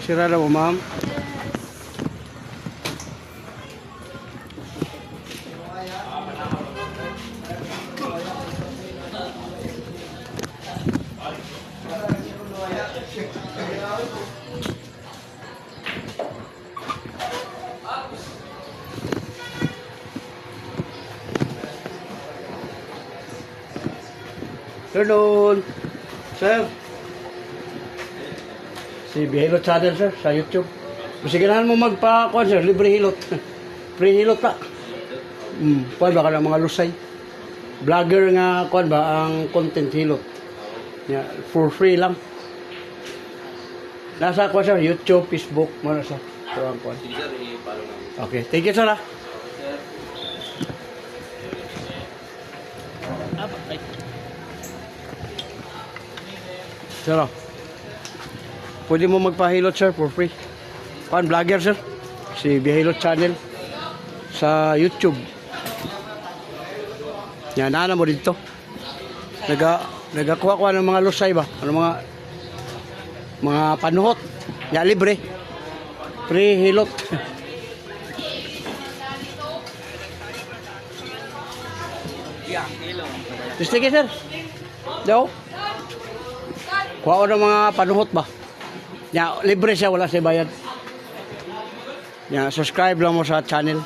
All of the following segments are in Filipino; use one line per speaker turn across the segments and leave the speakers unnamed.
Sira na mo, ma'am. Afternoon, sir. Si Bihilot Channel, sir, sa YouTube. Masiginahan mo magpa-kuhan, sir, libre hilot. Free hilot ka. Kuhan ba ka ng mga lusay? Vlogger nga, kuhan ba, ang content hilot. Yeah, for free lang. Nasa kuhan, sir, YouTube, Facebook, muna sa kuhan. Okay, thank you, sir, ha. Sir, pwede mo magpahilot, sir, for free. Pan vlogger, sir. Si Bihilot Channel sa YouTube. Yan, nana mo dito. Nagakuha ng mga lusay ba? Ano mga panuhot. Yan, libre. Free hilot. Sige, sir. Daw. Kuha ko ng mga panuhot ba? Ya, libre siya, wala siya bayad. Ya, subscribe lang mo sa channel.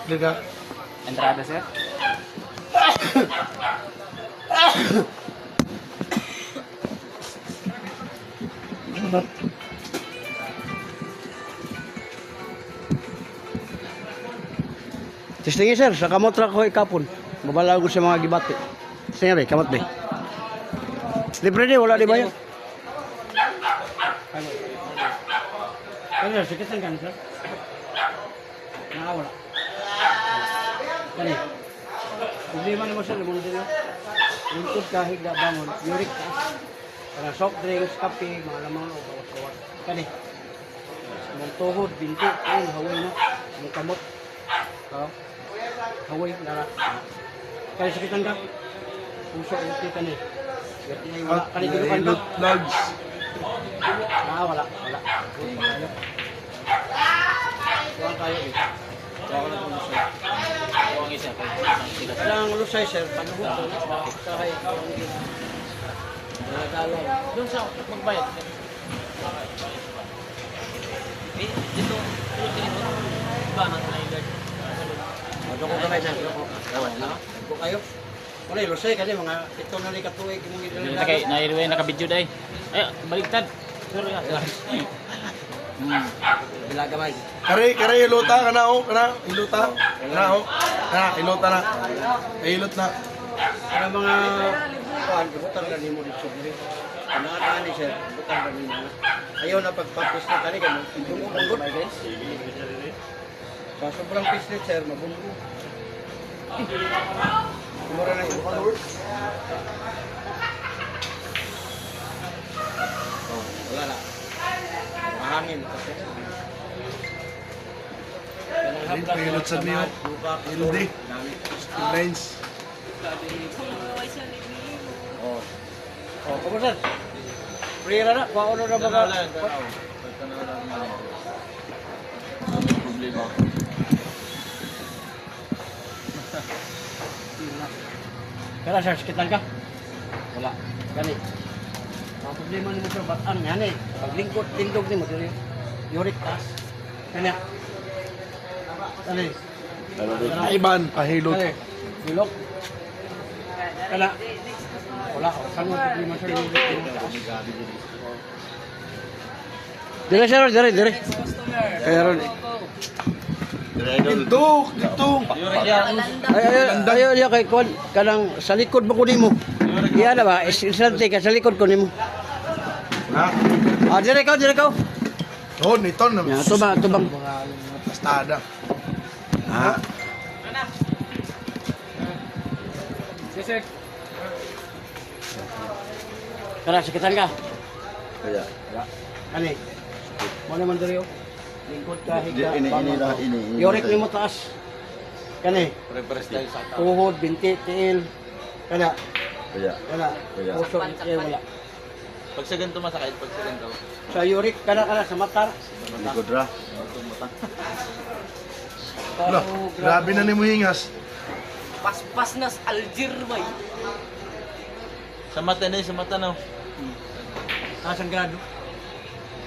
Liga.
Entrada, sir?
Tistingi, sir, sa kamot ra ko ikapon. Babalaw ko sa mga gibati. Tistingi, be, kamot be. Libre di, wala di bayad. Ano, sir, sikitan ka, sir? Nakawala. Kani. Problema naman siya, naman din yun. Lingkod kahig na bangon, uric ka. Para soft drinks, kape, mga lamang o kawat-kawat. Kani. Mga tuhod, binti, ayun, haway na. Mga kamot. Haway, lara. Kani, sakitan ka. Puso, uti ka ni. Kani, gilukan ka.
Vlogs.
Wala. Wala kayo eh.
Wala ko na lusay. Huwag isa.
Ang lusay, sir, panuhot. Kahit ang nagalaw.
Doon sa magbayad. Dito. Iba na slider.
Doko ka kayo, sir. Doko kayo. Wala, lusay kasi mga ito na rin katuig.
Nairuwi nakabidyo dahil. Ay, baligtad. Sorry.
Bilagamay.
Kare ilota kana o kana ilota. Kana o. Kana ilota na. Ilot na.
Para mga kuhan, butang na ni mo dito. Kanaan ni sir, butang na ni mo. Ayaw na pagpapis na kani kamo. Ibungo bunggot. Sa sobrang pislit, sir, mabunggo. Mura na ito. Wala na. Mahangin kasi.
Ilot sa niyo. Ildi. Lines.
Oh, kamu sir? Free na na. Kuha na na mga...
Problema.
Kaya sir, sakitan ka? Wala. Gani. Ang problema ni mo sir, bataan nga ni. Paglingkot, lindog ni mo. Uric tas. Kanya. Kani.
Iban pahilot.
Kani. Bilok. Kaya. Wala. Saan mo problema sir? Dire sir, dire. Kaya ron.
Dito.
Ayo kay kon kanang sa likod mo ko nimo. Iya na ba? Isante ka sa likod ko nimo.
Ha?
Ah, dire ka.
Oh, nito na.
Ya, tubang.
Pastada. Ha?
sir. Kara, sakitan ka?
Kaya.
Ani? Mo naman diri oh. Lingkod ka, higa,
Ini
bangon.
ini.
Yorik ni mo taas. Kani?
Pare-pares tayo sa
Tuhod, binti, tiil. Kaya,
Kaya.
wala.
Kaya.
Puso, wala.
Pag sa ganito masakit, pag sa ganito.
Sa yorik, kana sa mata.
Likod ra.
Wala, grabe na ni mo hingas.
Paspas nas Algier bay.
Sa mata na, sa mata na.
Asang grado?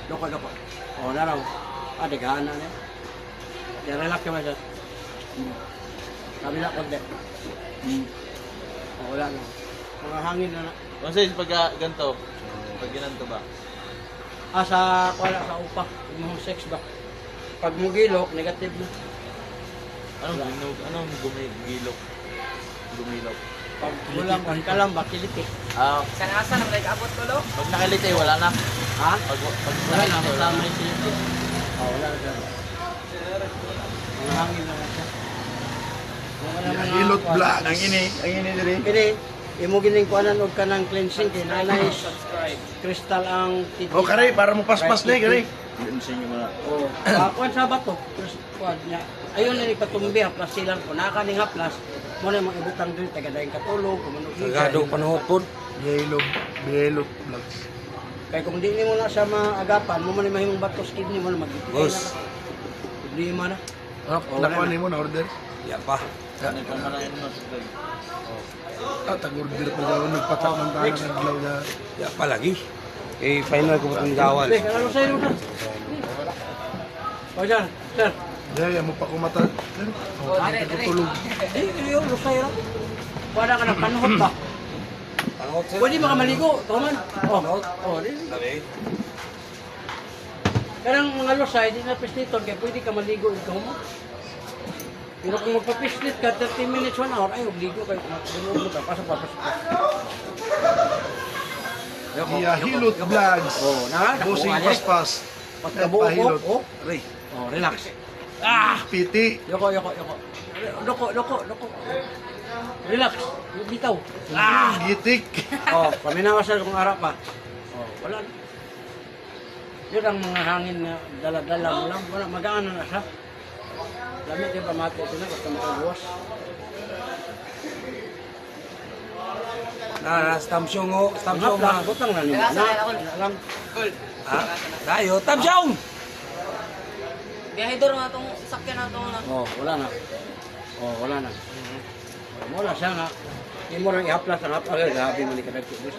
Loko. O, naraw. Gana na. Di relax ka ba siya? Sabi na pag de. O, wala na. Mga hangin na na.
Kasi pag ganito, pag ginanto ba?
Wala sa upa. Yung sex ba? Pag mugilok, negative na.
Anong gumilok? Gumilok.
Pag walang kalambak, kiliti.
Sanasa na nag-abot ko lo.
Pag nakilitay, wala na.
Ha?
Pag
Wala na,
nakilitay,
basta may kiliti. O, wala na siya. Mga hangin na na siya. Wala na mga-
Hilot black.
Ang ini diri.
Kini, imo gining kuanan og kanang cleansing kay nanay crystal ang titi.
O kare, para mo paspas na kare.
Hindi mo sa inyo mga.
Oh, kuan sa bato. Kuan niya. Ayun na ipatumbi haplas silang ko nakaning haplas. Mo na mga ibutang diri taga dayon katulog kumanog.
Gado panahot po.
Yellow vlogs.
Kay kung di nimo na sa maagapan, mo man ni mahimong bato skin nimo na magiging na.
Boss.
Problema na.
Nakuha ni mo na order.
Ya pa.
Nagpamalayan mo sa vlog. Tag-order pa daw, nagpatak ng tayo ng vlog na.
Ya pa lagi. Eh final ko pang gawan.
Be, ano sa iyo na? O dyan, sir.
Daya mo pa kumata. Tutulog.
Yung lusay ra. Wala ka ng panuhot ba?
Panahot sir.
Pwede baka maligo, tuman. Di.
Labi.
Karang mga lusay, di na pisliton, kaya pwede ka maligo ikaw mo. Pero kung magpapislit ka, 30 minutes, 1 hour, ay, obligo kayo. Binubo ka, pasok.
Hilot vlogs.
Oh,
Busing
nakuha niya.
paspas.
Pagkabuo
Pahilot.
ko,
Aray.
relax.
Piti.
Yoko. Loko. Relax, bitaw.
Gitik.
Kami na kasal kung harap pa. Wala na. Yun ang mga hangin na dala-dala mo lang. Wala, magaan na siya. Lamit yung pamati ito na, basta makabuwas.
Stamsyong ho.
Ang
Stamsyong
hapla,
ha.
butang na nila. Alam,
Ha? Tayo. Tamsyong!
Biyahidor nga tong sakyan na tong na.
wala na. Wala na. Wala siya nga. Hindi mo lang ihaplas ang haplas. Gabi mo ni ka nagtubos.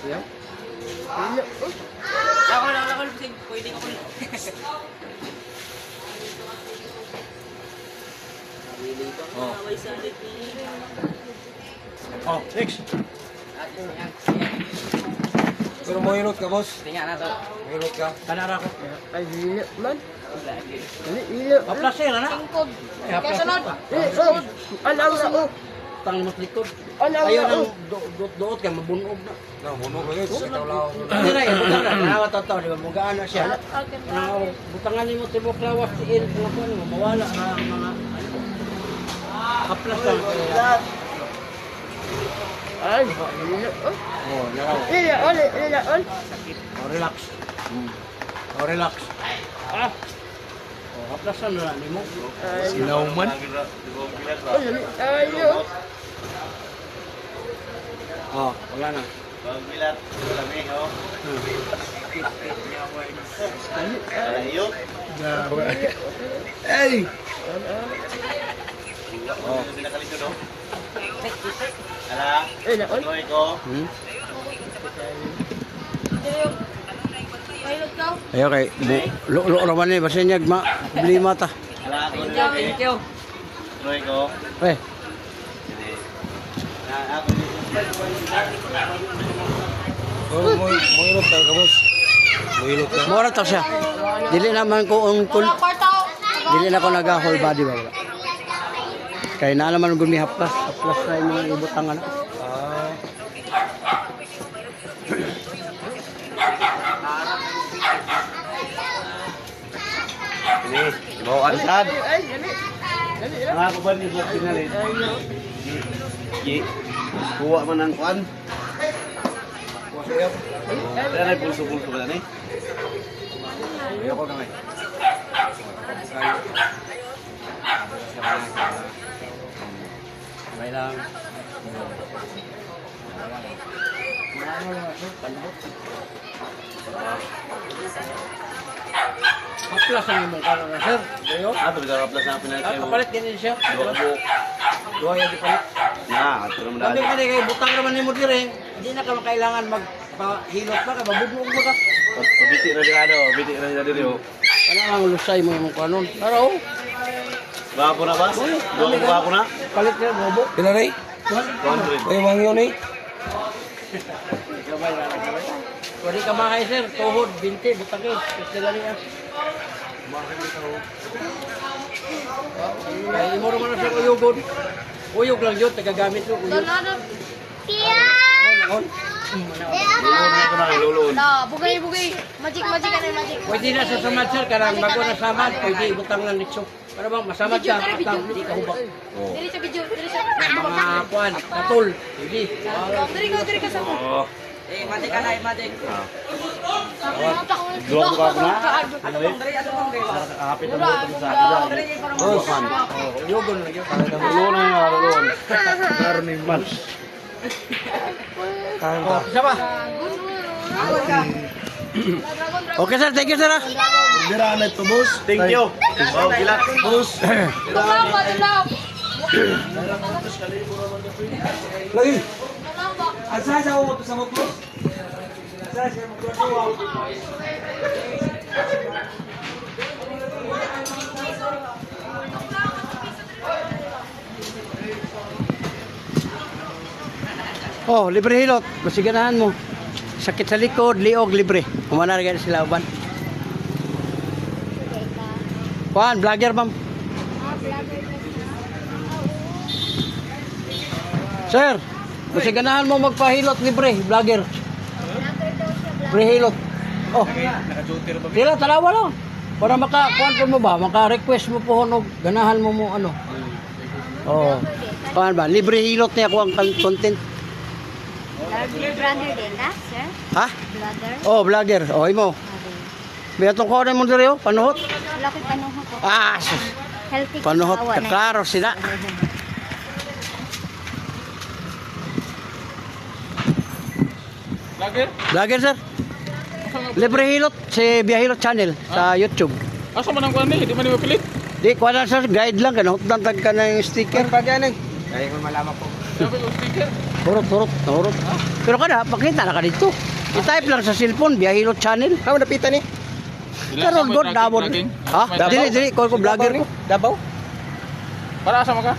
Yan.
Lakol, pwede ko kulit.
Next.
Pero mo hilot ka boss.
Tingnan na to.
Hilot ka.
Kanara ko.
Ay, dili man. Dili.
Haplas siya na.
Tungkod.
Kasunod.
Alam na o.
Tang mas likod.
Alam
Ayaw
na o.
nang doot ka, mabunog na.
Bunog lagi. Sitaw lao.
Hindi na yan, butang na. Nanawat ang tao, di ba? Mugaan na siya. Butangan mo tibok lawas,tiin, mawala na ang mga, haplas lang.
Ay, dili.
Naraw.
Ila.
Relax. Relax. Haplas lang na ni mo.
Sinauman.
Ayo.
Wala na.
Hey!
Ila.
Ayo kay, lo raman ni, basta niya, problema ta.
Thank you.
Eh,
Mo hilot ka boss. Mo hilot ka.
mura to siya. Dili naman ko dili na ko naga-whole body ba wala. Kaya na naman gumi haplas na yung ibutangan.
Mau ansad.
Ay, dili.
Mga kuban ni Bob Pinalin.
Ye. Kuha man ang kuan. Kaya na pulso-pulso ka na ni. Ayoko kamay.
May lang. Kaplas ang imong karon na sir. Dayo.
Ato bisa plus na pinay kayo.
Kapalit din siya.
Dua buok.
Duha yung dipalit.
Na, ato naman
Sabi
dali.
ka kay butang naman nimo dire. Hindi na ka kailangan magpahilot pa ka, mabubog mo ka.
Biti na dito, biti na dito.
Wala lang lusay mo imong kanon. Pero oh,
Bago na ba? Dua ko na.
palit niya bobo.
Pila na eh?
200.
Ay, mga yun eh.
Pwede ka makay sir, tuhod, binti, butake, sila niya. Kaya imo naman na siya uyugod. Uyog lang yun, tagagamit mo. Uyog.
Lulun.
Bugay. Magic ka na, magic.
Pwede na sa samad sir, karang bago na samad, pwede ibutang ng litso. Para bang masamad ka, butang, hindi ka hubak.
Dili sa video, dili sa...
Mga kuan, katol, pwede.
Diri ka sa...
Oh.
Magic ka na, magic.
Dua ko na.
Dari,
Kapit na mo sa akin.
Uyugon lang yun.
Lulun na yung lulun.
Karning man.
Oh, isa pa. Okay sir, thank you sir.
Dira na ito, boss.
Thank you. Oh, gila.
Boss.
Lagi.
Oh, libre hilot. Masiganahan mo. Sakit sa likod, liog, libre. Kumana rin sila uban. Kuan, vlogger ma'am. Sir, masiganahan mo magpahilot libre, vlogger. Libre hilot. Oh. Tira, talawa lang. Para kuan po mo ba? Maka-request mo po og ganahan mo mo ano. Oh. Kuan ba? Libre hilot niya ko ang content.
Brother din na, sir?
Ha?
Brother?
Oh, vlogger. Oh, imo. Biatong ko mo diri oh, panuhot.
Laki panuhot ko.
Ah, sus.
Healthy
Panuhot
kasawa
ka
na.
klaro sila.
Lager?
Vlogger sir. Libre hilot si Biyahilot channel sa YouTube.
Asa man ang kuan ni? Di man ni mapilit.
Di ko na sir, guide lang kanot lang tag ka ng sticker.
Kaya ko malaman po.
Sabi ko sticker.
Hurot. Pero kada pakita na ka dito. I-type lang sa cellphone Biyahilot channel.
Kamu napitan ni?
Karon god dabon. Ha? Dili ko vlogger ko.
Davao?
Para asa man ka?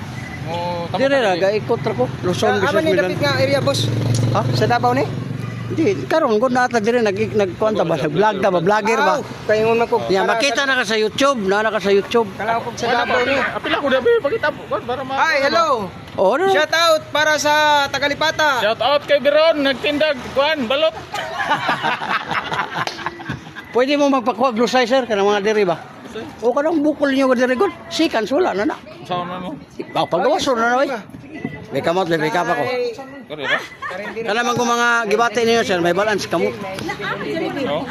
Mo
Dili ra gaikot ra ko. Luzon,
Aba ni
Visayas,
dapit
Mindanao.
nga area, boss.
Ha?
Sa Davao ni?
Di karon god nata diri nagkuan ta ba, vlog ta ba, vlogger ba?
Kaya ngon man ko.
Ya makita na ka sa YouTube, na ka sa YouTube.
Kala ko sa Davao ni.
Apila ko dabi pakita mo kuan para ma.
Hi, hello.
Oh, ano?
Shout out para sa Tagalipata.
Shout out kay Biron, nagtindag kuan balot.
Pwede mo magpakuha glusay sir kanang mga diri ba? O kanang bukol niyo diri god. Sikan sula na na.
Sa man mo?
Pagawas na na oy. May kamot, may ka pa ko.
Kare ba?
Kana man ko mga gibate niyo sir, may balance kamot.
No.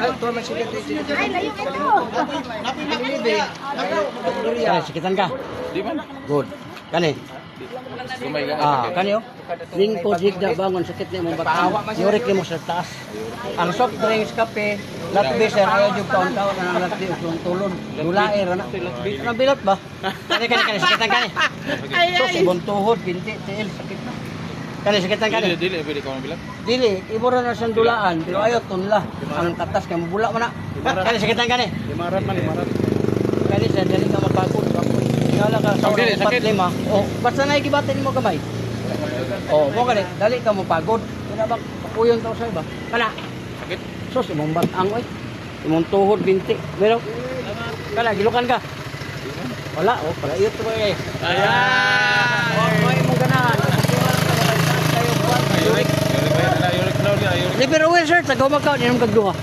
Ay, sikitan ka.
Di man.
Good. Kani.
Gumay ka.
Kani oh. Lingkod higda bangon sakit ni mong bata. Yurik ni mo sa taas. Ang soft drinks kape, latbi sir ayaw jud taon-taon ang latbi tulon. Dulae ra na. Ang bilot ba? Kani sakitan kani. Sos ibon tuhod, binti, tiil, sakit na. Kani sakitan kani.
Dili pwede ka mabilang.
Dili, ibura na siyang dulaan, pero ayaw tunla. Ang katas kay mabula man na. Kani sakitan kani.
Limaran.
Kani sa dili ka mapagod. Ngala ka sa
Dili, sakit.
4-5. Oh, basta na igibate nimo gamay. Oh, mo kani, dali ka mo pagod. Kana ba puyon to sa iba? Kana.
Sakit.
Sos imong batang oy. Imong tuhod binti. Pero kana gilukan ka. Wala, oh, para iyo to ba kay.
Ayan.
Oh, may mo ganahan.
Ayurik daw dia, ayurik.
Di pero well sir, tagaw magkaon inom kag duha.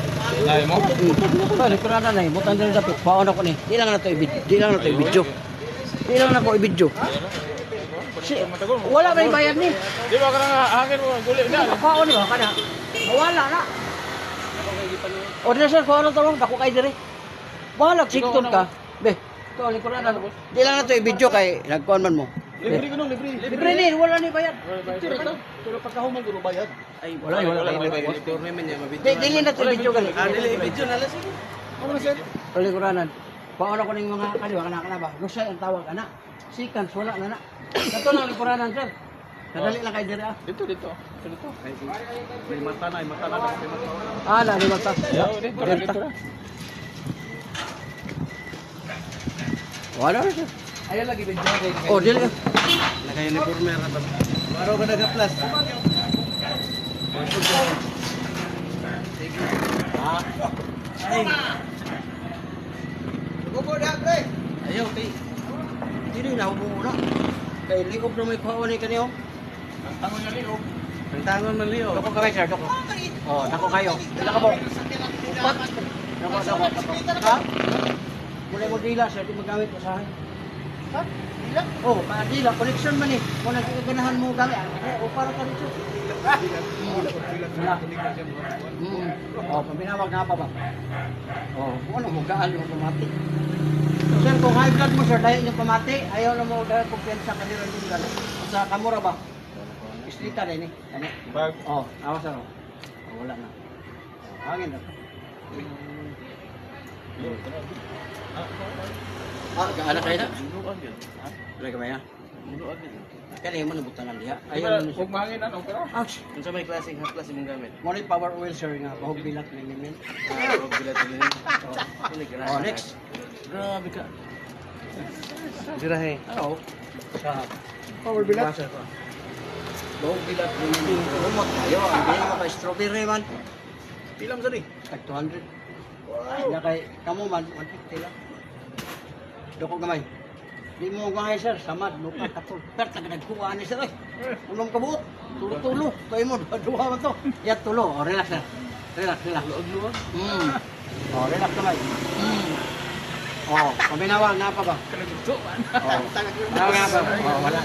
Ay mo.
Kani kurana na ibutan diri dapat. Paon ako ni. Di lang na to i-video. Di lang na to i-video. Di lang na ko i-video. Wala ba yung bayad ni?
Di ba ka na hangin mo, guli na.
Kaon ba ka na? Wala na. O na sir, kuha na to. Dako kay dire. Wala, sikton ka. Be, ito, likuran na. Di lang na ito i-video kay nagkuhan man mo.
Libre ko nung libre.
Libre ni, wala ni bayad.
Pero pagkahuman ko bayad.
Ay,
Wala, wala.
tournament niya mabit.
Dili na ito i-video ka.
Dili video na lang sige.
Ano sir?
Ito, likuran. Paano ko ng mga kaliwa, kana ba? Lusay ang tawag, ana. Sikans, wala na na. Ito lang likuran sir. Nadali lang kay dire ah.
Dito.
May mata na.
Ah, dali magtas.
Dito na.
Wala na sir.
Ayaw lagi video kay.
Oh, dili.
Naka-uniforme ra ba?
Araw ka nag-plus. Gubo na, pre.
Ayaw, kay. Dili na ako muna. Kay liog na may kuha ni kaniyo.
Ang tangon man liyo.
Dako kami sir, dako. Oh, dako kayo. Dako mo. Upat. Dako. Ha? Mula mo dila sir, di magamit ko sa akin. Ha? Dila? Oh, para dila. Connection man eh. Kung nagkaganahan mo gamit. O, para ka dito. Dila. Oh, paminawag na pa ba? Oh, kung ano, mugaan yung pamati. So, sir, kung high blood mo sir, dahil yung pamati, ayaw na mo dahil kumpiyansa ka nila din gano'n. Sa kamura ba? Islita rin eh. Ano?
Bag.
Oh, awas ano? Oh, wala na. Oh, hangin na. Ah, kaanak kayo na? Wala ka ba yan? Kaya mo nabutangan diha. Ayaw mo
Huwag mahangin na, pero.
Ouch!
Kung sa may klaseng haplas imong gamit.
Mo ni power oil sir nga, bahog bilat ng limin.
Huwag bilat din.
Oh, next.
Grabe ka. Dirahe.
Oo. Sa
Power bilat.
basa ko. Bahog bilat ng limin. Umot kayo, ang galing mo kay strawberry man.
Pilam sa ni.
Tag 200. Wow. Kay kamo man 150 lang. Doko gamay. Di mo gangay sir, samad lupa katol. Pero taga nagkuha ni sir eh. Ulong kabuot. Tulo. Kay mo duha man to. Ya tulo. Oh, relax na. Relax.
Luwag-luwag.
Oh, relax gamay. Oh, paminawa na pa ba? Oh. Na pa. Oh, wala.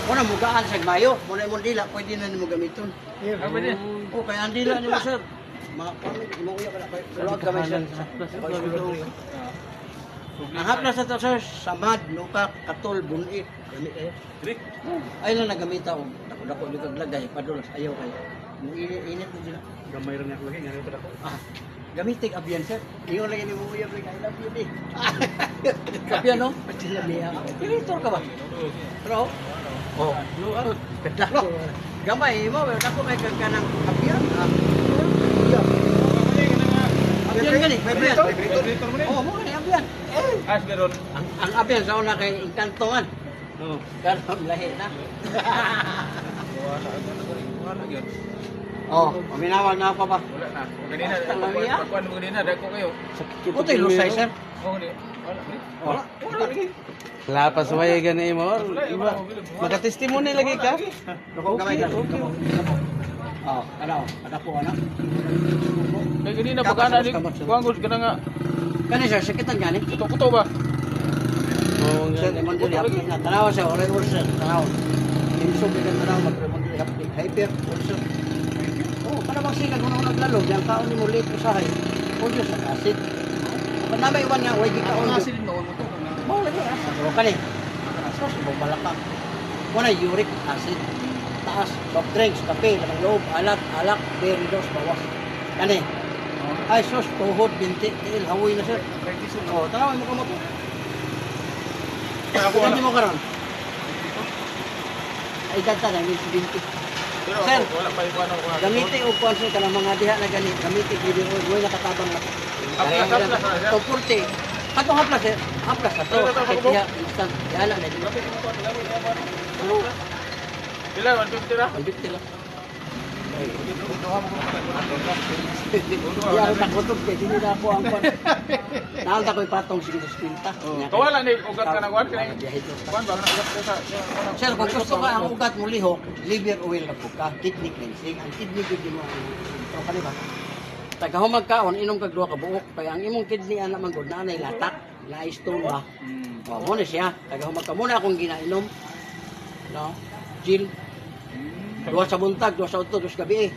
Wala mo gaan sa mayo. Muna mo dila, pwede na nimo gamiton. Oh, kaya ang dila nimo sir. Mo uya ka na kay. Tulog gamay sir. Ang haplas na ito, sir, samad, luka, katol, bunit. Gamit kayo. Ay lang nagamita o. Dako-dako dito lagay, padulas, ayaw kayo. Init mo sila.
Gamay rin ako lagi. Ngayon ko dako.
Ah, gamitin abyan, sir. Iyon lagi ni mo uyab, I love you, eh. Abyan, no? Sila niya. Pilitor ka ba? Pero, oh, dako. Gamay mo, dako may kagkanang abyan. Abyan ka ni, may abyan. Oh, mo ni abyan.
As meron.
Ang abyan sa una kay inkantongan.
Oo.
Karon lahi na. Oh, paminawag na pa ba?
Wala na. Kanina,
Talaga?
pagkuhan mo kanina, dako kayo.
Putoy lusay, sir.
Oh, di. Wala.
Oh,
Lapas way gani mo. Iba. Maka-testimony lagi ka.
dako gamay ka. Oh, ada po ana.
Kaya kanina, baka na, kuhanggol ka na nga.
Kani sir, sakitan gani.
Kuto-kuto ba?
Oo nga.
Sir, lemon dili hapli na tanaw siya, ore ulcer, tanaw. Insog ka tanaw mag-lemon dili hapli, hyper ulcer. Oh, para bang sila kung ako naglalo, diyan kaon ni mo late usahay. Pwede sa acid. Kung naman iwan nga, way di kaon.
Acid mo mo to.
Mau lagi asa. O kani. Asa sa balakang. Wala uric acid. Taas, soft drinks, kape, lamang loob, alak, berry dose, bawas. Kani. Ay sus, tuhod, binti, tiil, hawoy na sir. O, tanawin mo ka mo to. Hindi mo karon. Ay dagta na, binti.
Pero
Sir,
wala pa yung ano.
Gamiti o kuwan sir, kanang mga diha na gani, gamiti, gini o, huwag nakatabang na.
Haplas.
O, purti. Katong haplas sir, haplas na to. Kaya diha, instant, dihala na. Ano?
Pila, 150 na?
150 lang. Di ako takotog kay hindi na ako ang kwan. Naalta ko ipatong sige sa spinta.
Kawala ni ugat ka na kuhan.
Biyahe to.
Kuhan ba? Ugat ka sa...
Sir, kung gusto ka ang ugat mo lihok, liver oil na po ka, kidney cleansing. Ang kidney kidney mo ang ito ka ba? Tagahumag kaon, inom kag duha ka buok. Kaya ang imong kidney ana man gud nanay latak, na stone ba. O mo na siya. Tagahumag ka muna akong ginainom. No? Jill. Duwa sa buntag, duwa sa udto, duwa sa gabi.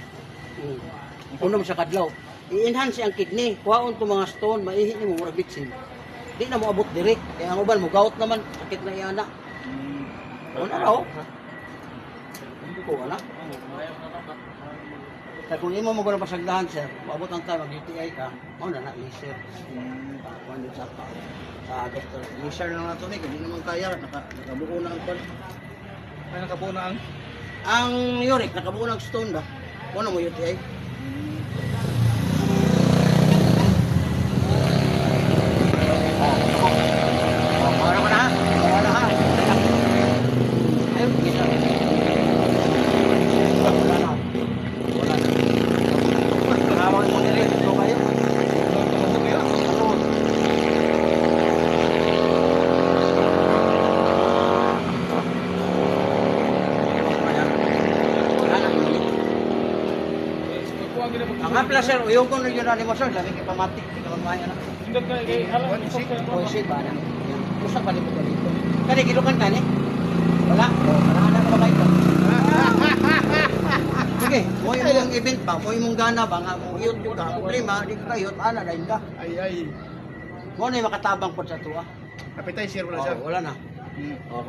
Unom sa kadlaw. I-enhance ang kidney. Kuhaon to mga stone, maihi ni mo murag bitsin. Di na mo abot direct. Kaya ang uban mo gout naman, sakit na iyana. Ano raw? Hindi ko wala. Kaya kung imo mo gano'n pasagdahan, sir, maabot ang time, mag-UTI ka, mo na laser. Kuhan din sa doctor. Laser na nato ni, hindi naman kaya, nakabuo na ang pan.
Ay, nakabuo na ang...
Ang uric, nakabuo na ang stone ba? Ano mo UTI? Mawala ka na ha? Mawala ha? Ayun, gisa. Wala na. Wala na. Tawag mo nila, ito kayo. Ang hapla sir, uyong ko na yun mo sir, dami kay pamatik, hindi ka mamaya na. Poisig ba na? Usak pa dito dito. Kani gilukan ka ni? Wala. Wala na ka ba ito? Sige, mo yung event ba? Mo yung gana ba nga mo yun ka? Problema, di ka kayot, ana lain ka.
Ay.
Mo na yung makatabang po sa tuwa.
Appetizer wala siya.
Wala na.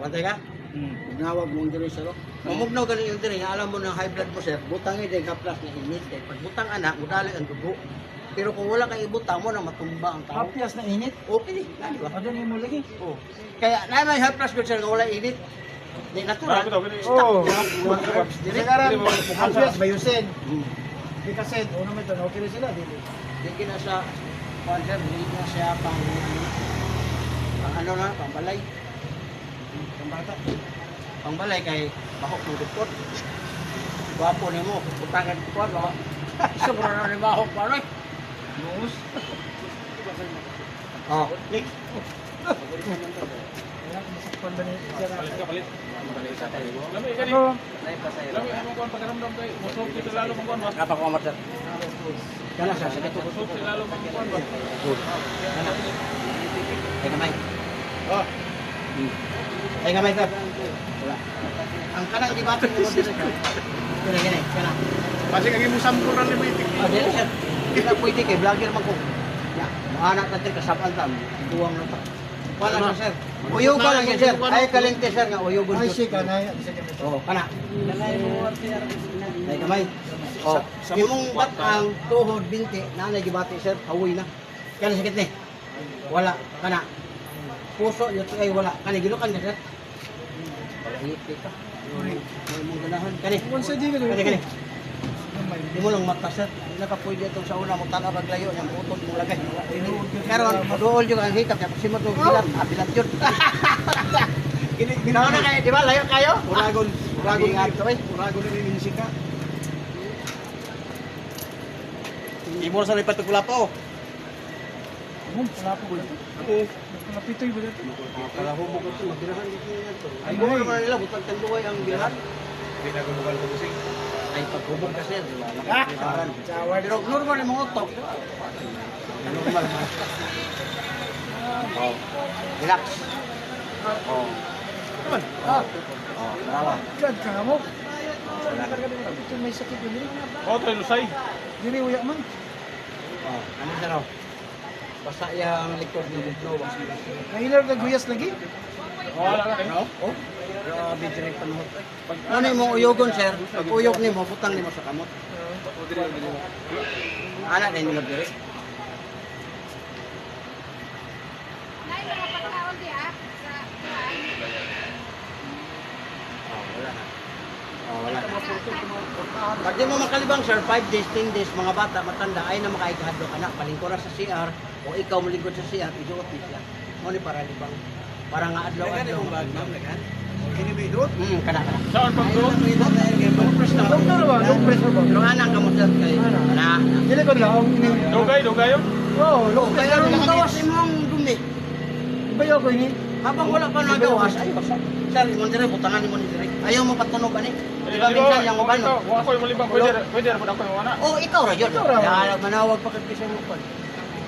Pantay ka? Gnawag mo diri sir. Mamugnaw gani yung diri, alam mo na high blood mo sir, butang ni kaplas na init kay pag butang anak, mudali ang dugo. Pero kung wala kay ibutang mo na matumba ang tao.
Hapyas na init.
Okay, di ba?
Ano ni mo lagi?
Oh. Kaya na may high blood sir nga wala init. Di natural.
Oo.
Diri.
Sagaran, hapyas bayusin. Di kasi, ano may tanong, okay na sila, di.
Di kina sa kwanser, di na siya pang ano na, pambalay.
Pambata.
Pangbalay kay bahok ng dukot. Gwapo ni mo, utangan ko ba? Sobra na ni bahok pa rin.
Nus.
Oh, Nick.
Kaya kumasakpan ba ni Sir?
Apa ko amat sir? Kana sa sakit ko. Good. Kana. Ay kamay.
Oh.
Ay kamay sir. Wala. Ang kanang di batin mo dito. Kana.
Kasi kagi mo sampuran ni Bitik.
Ah, dili sir. Kita pwede kay vlogger man ko. Ya, maanak natin kasapan tam. Duwang na ta. Wala na sir. Uyog ka lang yan sir. Ay kalente sir nga uyog
Ay,
gud.
si kanay, isa ka nito.
Oh, kana. Ay kamay. Oh, imong batang tuhod binti nanay gibati sir, awoy na. Kana sakit ni. Wala kana. Puso yun ay wala. Kani gilukan ka sir. Wala hiti ka. May mong ganahan. Kani.
Once a day ka
Kani. Di mo lang mata sir. Hindi na ka pwede itong sa una mo tanaw kag layo niya utod mo lagay. Karon duol jud ang hikap kaya pagsimot mo bilat, bilat jud. Ginawa na kayo, di ba? Layo kayo?
Uragon
Ingat ko eh.
Uragon ni Minisika. Imo sa lipat ko lapo.
Wala po ba ito?
Oo.
Napitoy ba ito?
Para hubog ko ito, magdirahan dito yan to. Ay,
Ay,
buhay
ay.
naman nila, butang tanduay ang bilahan.
Hindi na gumugal ko sing.
Ay, paghubog kasi, di ba?
Sawa.
Pero normal yung mga utok. Normal man. Oh. Relax. Oh.
Naman.
Oh, tarawa.
Brad ka mo. Ito may sakit yun.
Oh, tayo lusay.
Dili uyak man.
Oh, ano siya raw? Basta yung likod ng bugno.
Nahilar na guyas lagi.
Wala na kayo.
Oh, grabe direct panahon. Ano yung mga uyogon, sir? Pag uyog ni mo, putang ni mo sa kamot. Anak na yung direct. Wala na. Oh, wala na. Pag di mo makalibang, sir, 5 days, 10 days, mga bata, matanda, ay na makaikahadlo ka na. Palingkura sa CR, o ikaw malingkod sa CR, isuot ni siya. Mo ni para libang. Para nga adlaw-adlaw.
Kinibidot.
Kana.
Saan pag to?
Press na.
Doktor ba? Doktor ba?
Pero anang ka mo sir kay. Ana.
Dili ko lang.
Dugay yun.
Oo,
Lo, kaya rin gawas imong dumi.
Bayo ko ini.
Habang wala pa nagawas, ay basta. Sir, imong dire butangan imong dire. Ayaw mo patunog ani. Di ba minsan yang uban mo?
Ako yung malibang. Pwede rin ako yung wana.
Oh, ikaw ra jud.
Ikaw ra.
Ya, manawag pa kay sa mo kon.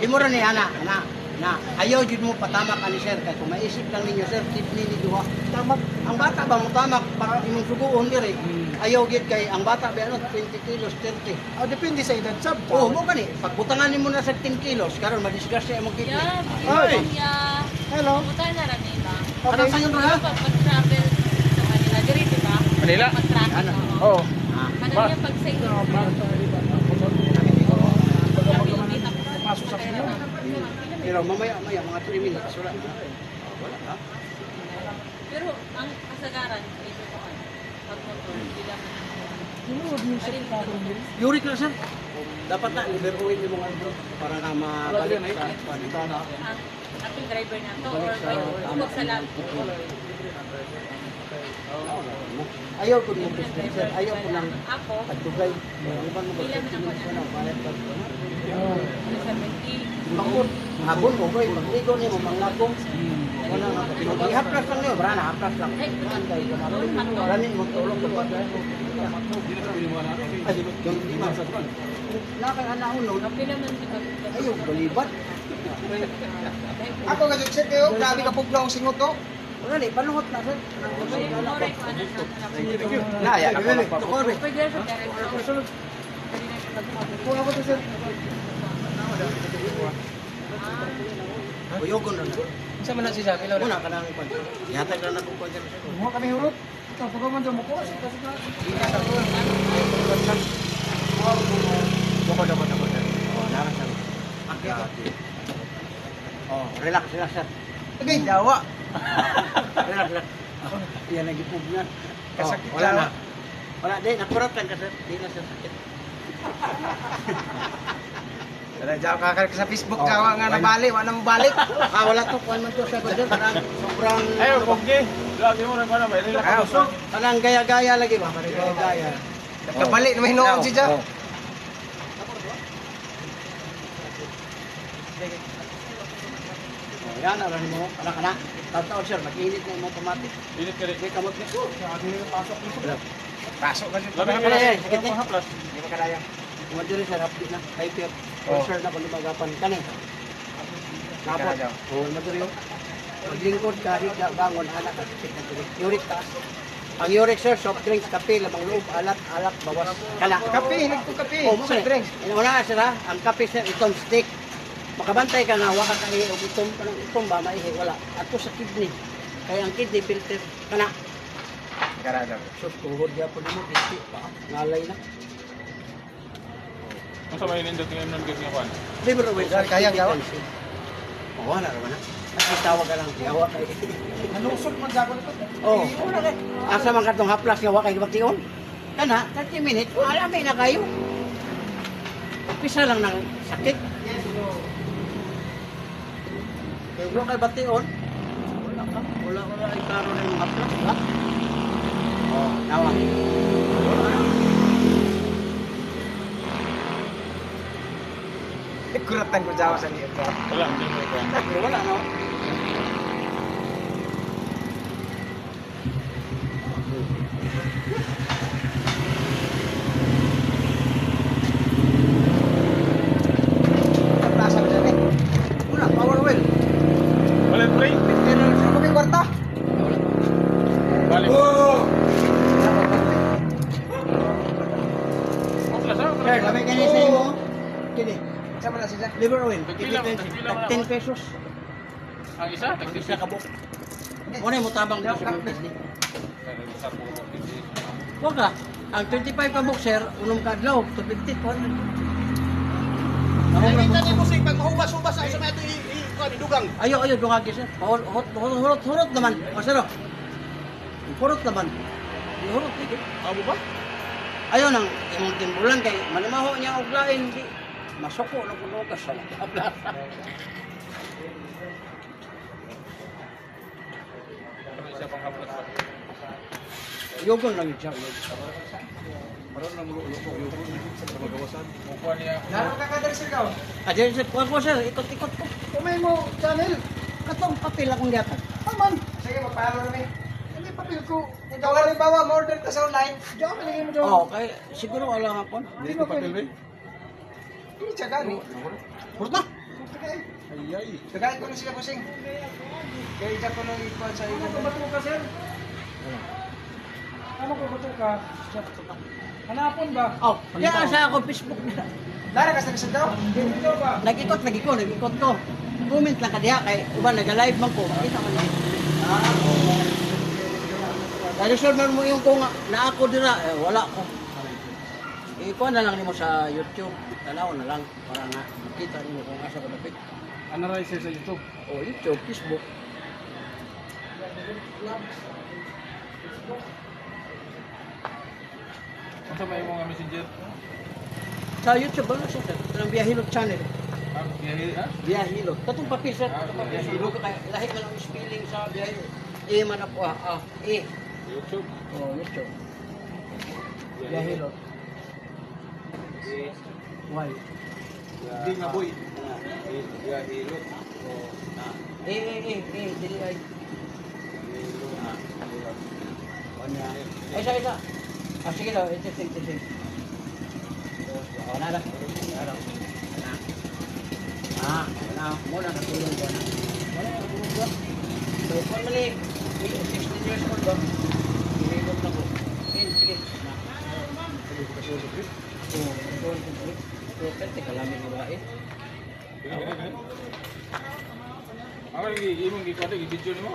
Imo ra ni ana, ana. Na, ayaw jud mo patamak ani sir kay kung maisip lang ninyo sir, kidney ni duha. Tamak. Ang bata ba mo tamak para imong suguon diri? Ayaw gid kay ang bata ba ano 20 kilos, 30.
Oh, depende sa edad sab.
Oh, mo kani, pagbutangan nimo na sa 10 kilos, karon madisgrasya imong kidney.
Ay.
Yeah.
Hello.
Pumunta na rin nila.
Ano sa inyo ha?
Pag-travel sa Manila. Diri, di ba?
Manila?
Pag-traffic.
Ano?
Oo.
Ano yung pag-single?
Pasok sa kanya.
Pero mamaya mga 3 minutes wala na. Wala ha?
Pero ang kasagaran, ito ko pag-motor, bilang
Uric na sir. Dapat na liberuin yung mga bro para na mabalik sa panitana.
ang ating driver na to or may tugod sa lab.
Ayaw ko yung business sir. Ayaw ko lang
Ako,
pagtugay. Iban mo ba? Ano, balik ka.
70.
Bangkot. Habon mo boy. Pagligo niyo manglagong. Wala na. Ihaplas lang niyo. Brana, haplas lang. Antay ko na. Ranin mo tulong ko pa. Ay, yung lima sa tuwan. Nakakanaon no.
Pila man si Pag.
Ayaw, balibat.
Ako kasi check kayo, grabe ka puglaw ang singot ko.
Wala ni, panuhot na sir.
Correct, ano na.
Naya, Tukore.
Pwede sa direction.
Kung ako to sir.
Uyogon na.
Isa man na si Jackie, Laura.
Una ka nang kwan. Yatag na na kung kwan dyan.
Mga kami hurot. Ito, pagkaman dyan mo ko.
Doko. Oh, narang sir. Oh, relax sir.
Okay, dawa.
Relax. Yan ang gipog na.
Kasakit
Wala
daw.
na. Wala, di, nakuratan ka sir. Di na sir sakit.
Wala dyan kakalik sa Facebook
Oh,
kawa nga nabali, wala mo balik.
Wala to, kuhan man to sa badyo. Sobrang...
Ayaw, pogge. Lagi mo na ba na ba?
Ayaw, so.
Parang gaya-gaya lagi ba? Parang gaya-gaya.
Nagkabali na may hinoon si Jack.
Oh, yan, alam mo. Anak ka na. Tataon sir, mag-init na yung automatic.
Init ka rin.
Hindi kamot na.
Pasok ka siya.
Lamig ka
Ay,
rin.
sakit eh.
Haplas.
Hindi mo kadayang.
Kumadiri sir, hapdi na. Hyper.
Oh.
Sir na kung lumagapan ka na. Napot.
Kaya daw.
Oo, madiri yun. Maglingkod ka, higa, bangon, anak ka. Uric taas. Ang uric sir, soft drinks, kape, lamang loob, alat, bawas. Kala.
Kape, hilig ko kape.
Oh, mo
Soft drinks.
Una sir ha, ang kape sir, itong stick. Makabantay ka nga, waka ka o itong ba, maihi, wala. Ato sa kidney. Kaya ang kidney filter, kana.
Kaya daw.
Sus, tuhod niya po mo, pisti pa. Ngalay na.
Ang sabay nindot ngayon ng gig nga pan.
Libre away.
Sir, kaya gawa?
Oo, wala naman na. Ay, tawag ka lang, gawa kay.
Nalusot man dyan ako nito.
Oo, wala kay. Asa man katong haplas nga wakay baktion? Kana, 30 minutes, alamay na kayo. Pisa lang ng sakit. Kaya wala kay baktion. Wala ka. Wala ay karo na yung haplas, ha? Oo, nawa.
Kuratan ko jawa sa liit ko.
Wala, hindi mo pa.
Pero wala, no?
Ang plaza ko dyan eh.
Wala, power wheel.
Balik, pre.
Pero sa kaming kwarta.
Balik.
Oh!
Haplas, ha?
Sir, lamay ka sa imo. Kini,
Sama na si Jack.
liver oil.
Pagpila mo, pagpila mo na
10 pesos.
Ang isa,
Isa ka buk. Muna mo tabang dito sa Disney. Huwag ka. Ang 25 ka buk, sir, unong kadlaw, 250 po.
Ay, tani mo sing paghugas-hugas sa mga ito i-dugang.
Ayo, dungagi, sir. Hurot naman. O, sir, hurot naman. Hurot, sige.
Abo ba?
Ayaw nang imong timbulan kay manamaho niya og lain di masuko na kuno ka sa plaza.
Isa pang haplas pa.
Yogon lang siya.
Parang nang luko yung sa magawasan. Mukuha niya.
Laro ka kadal sir ka.
Ajen sir, kuha ko sir, ikot-ikot ko.
Kumay mo channel.
Katong papel akong gatag.
Aman. Sige, magpahalo na eh. Hindi papel ko. Ikaw halimbawa, order ka sa online. Diyan, malagay mo dyan.
Oh, kay siguro wala nga po.
Hindi mo papel. Hindi siya gani.
Hurot na.
Ayay.
Kagaya ko na sila kusing. Kaya isa ko nang ikuan sa iyo.
Ano ko bato ka, sir? Ano ko bato ka? Hanapon ba?
Oh, kaya sa ako Facebook na.
Lara ka sa lisod daw?
Dito ba?
Nag-ikot ko. Comment lang ka diha kay uban nag-live man ko. Kita man niya. Dahil sure man mo yung kung na ako dira, wala ko. Ikuha na lang nimo sa YouTube. Tanaw na lang para na makita nimo kung asa ko dapit.
Ano rin sir sa YouTube?
Oh, YouTube, Facebook.
Ano ba yung mga messenger?
Sa YouTube ba na siya? Ang Biyahilot channel.
Ha?
Biyahilot. Katong papel sir. Katong papel. Sino ka lahi man ang spelling sa Biyahilot. E man ako E.
YouTube.
Oh, YouTube. Biyahilot. Why?
Hindi nga boy. Hilot.
Dili ay. Isa. Sige daw, ito. Wala na. Muna katulong ko na. So, kung mali, 16 years old ba? Hinilot na ko. Sige. Sige ko katulong ko. Oo, katulong ko. So, pwede kalamin na ba eh?
Ako yung imong gikwado, i-video nimo.